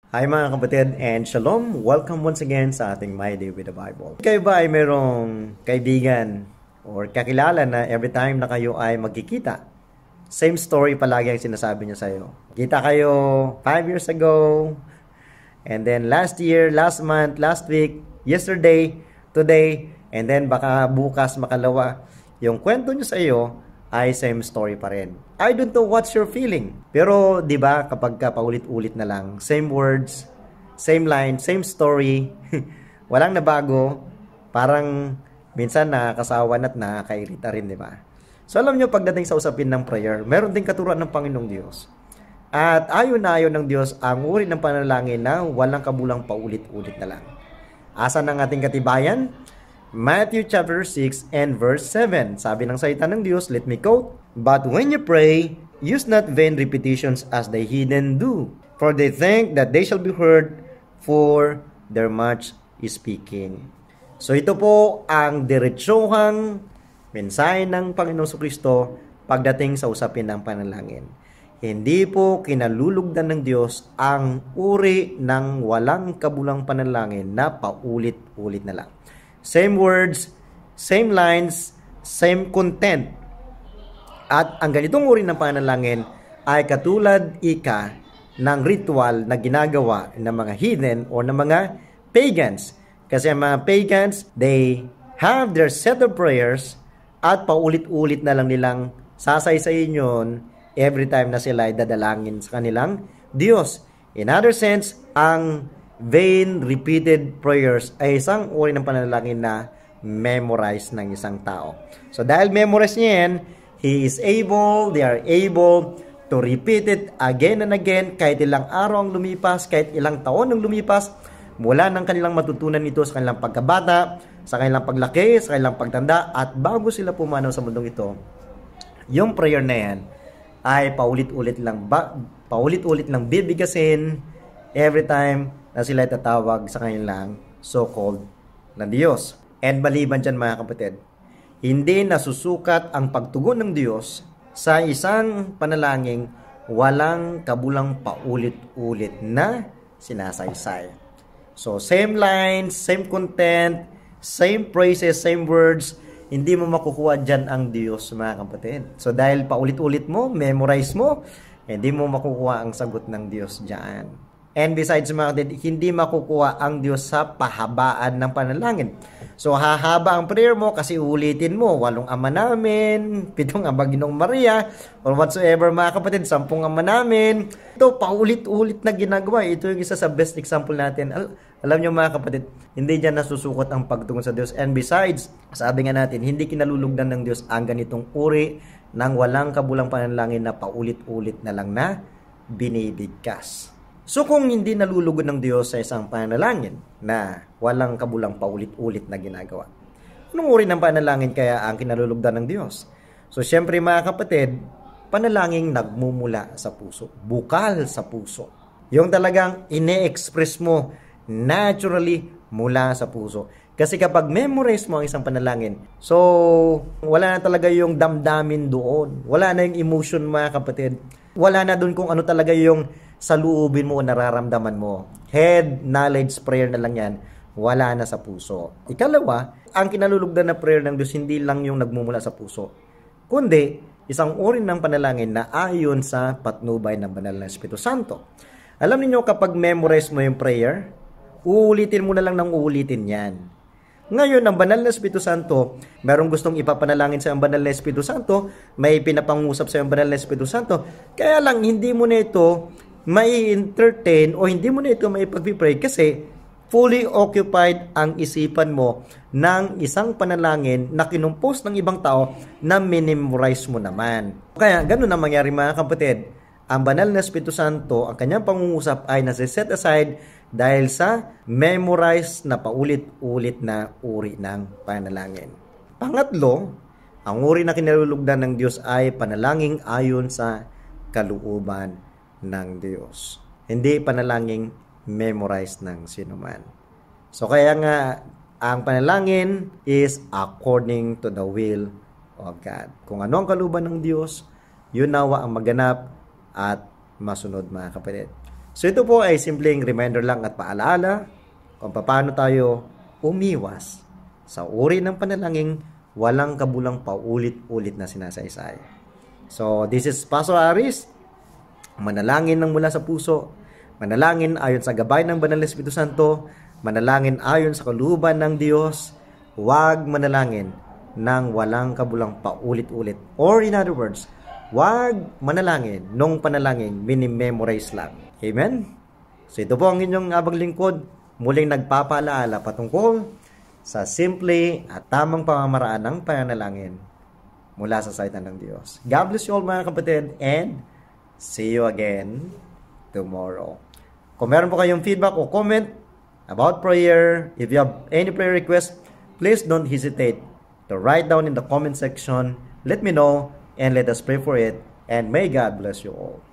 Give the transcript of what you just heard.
Hi mga kapatid and shalom! Welcome once again sa ating My Day with the Bible. Kayo ba ay mayroong kaibigan or kakilala na every time na kayo ay magkikita, same story palagi ang sinasabi niya sa'yo? Kita kayo 5 years ago, and then last year, last month, last week, yesterday, today, and then baka bukas, makalawa. Yung kwento niya sa'yo ay same story pa rin. I don't know what's your feeling. Pero, di ba, kapag paulit-ulit na lang, same words, same line, same story, walang nabago, parang minsan nakakasawa at nakakairita rin, di ba? So, alam nyo, pagdating sa usapin ng prayer, meron din katuruan ng Panginoong Diyos. At ayon na ayon ng Diyos ang uri ng panalangin na walang kabulang paulit-ulit na lang. Asa ng ating katibayan? Matthew chapter 6 and verse 7. Sabi ng salita ng Diyos, let me quote, "But when you pray, use not vain repetitions as the heathen do, for they think that they shall be heard for their much speaking." So ito po ang diretsuhang mensahe ng Panginoong Kristo pagdating sa usapin ng panalangin. Hindi po kinalulugdan ng Diyos ang uri ng walang kabulang panalangin na paulit-ulit na lang. Same words, same lines, same content. At ang ganitong uri ng panalangin ay katulad ng ritual na ginagawa ng mga heathen o ng mga pagans. Kasi ang mga pagans, they have their set of prayers at paulit-ulit na lang nilang sasaysayin yun every time na sila ay dadalangin sa kanilang Diyos. In other sense, ang vain repeated prayers ay isang uri ng panalangin na memorize ng isang tao. So dahil memorize niya yan, they are able to repeat it again and again kahit ilang araw ang lumipas, kahit ilang taon ang lumipas, mula ng kanilang matutunan ito sa kanilang pagkabata, sa kanilang paglaki, sa kanilang pagtanda, at bago sila pumanaw sa mundong ito, yung prayer na yan ay paulit-ulit lang bibigasin every time na sila tatawag sa kanilang so-called na Diyos. And maliban dyan mga kapatid, hindi nasusukat ang pagtugon ng Diyos sa isang panalangin walang kabulang paulit-ulit na sinasaysay. So same lines, same content, same phrases, same words, hindi mo makukuha dyan ang Diyos mga kapatid. So dahil paulit-ulit mo, memorize mo, hindi mo makukuha ang sagot ng Diyos dyan. And besides mga kapatid, hindi makukuha ang Diyos sa pahabaan ng panalangin. So hahaba ang prayer mo kasi ulitin mo 8 Ama Namin, 7 Aba Ginoong Maria, or whatsoever mga kapatid, 10 Ama Namin. Ito paulit-ulit na ginagawa. Ito yung isa sa best example natin. Alam nyo mga kapatid, hindi dyan nasusukot ang pagtungo sa Diyos. And besides, sabi nga natin, hindi kinalulugdan ng Diyos ang ganitong uri ng walang kabulang panalangin na paulit-ulit na lang na binibigkas. So kung hindi nalulugod ng Diyos sa isang panalangin na walang kabulang paulit-ulit na ginagawa, anong uri ng panalangin kaya ang kinalulugdan ng Diyos? So syempre mga kapatid, panalangin nagmumula sa puso, bukal sa puso. Yung talagang ine-express mo naturally mula sa puso. Kasi kapag memorize mo ang isang panalangin, so wala na talaga yung damdamin doon. Wala na yung emotion mga kapatid. Wala na doon kung ano talaga yung sa luubin mo o nararamdaman mo. Head knowledge prayer na lang yan. Wala na sa puso. Ikalawa, ang kinalulugdan na prayer ng Diyos hindi lang yung nagmumula sa puso, kundi isang uri ng panalangin na ayon sa patnubay ng banal na Espiritu Santo. Alam niyo kapag memorize mo yung prayer, uulitin mo na lang ng uulitin yan. Ngayon, ang banal na Espiritu Santo, merong gustong ipapanalangin sa ang banal na Espiritu Santo, may pinapangusap sa ang banal na Espiritu Santo, kaya lang hindi mo na ito may entertain o hindi mo na ito may pag-pray kasi fully occupied ang isipan mo ng isang panalangin na kinumpos ng ibang tao na minimorize mo naman. Kaya ganun ang mangyari mga kapatid. Ang banal na Espiritu Santo, ang kanyang pangungusap ay nasa-set aside dahil sa memorize na paulit-ulit na uri ng panalangin. Pangatlo, ang uri na kinalulugdan ng Diyos ay panalangin ayon sa kalooban ng Diyos. Hindi panalangin memorize ng sinuman. So kaya nga, ang panalangin is according to the will of God. Kung ano ang kalooban ng Diyos, yun nawa ang maganap at masunod mga kapatid. So ito po ay simpleng reminder lang at paalala kung paano tayo umiwas sa uri ng panalangin walang kabulang paulit-ulit na sinasaysay. So this is Pastor Aris, manalangin ng mula sa puso, manalangin ayon sa gabay ng Banal na Espiritu Santo, manalangin ayon sa kalooban ng Diyos, huwag manalangin ng walang kabulang paulit-ulit. Or in other words, huwag manalangin nung panalangin minimemorize lang. Amen? So ito po ang inyong abang lingkod, muling nagpapaalaala patungkol sa simple at tamang pamamaraan ng pananalangin mula sa salita ng Diyos. God bless you all mga kapatid, and see you again tomorrow. Kung meron po kayong feedback o comment about prayer, if you have any prayer request, please don't hesitate to write down in the comment section. Let me know and let us pray for it, and may God bless you all.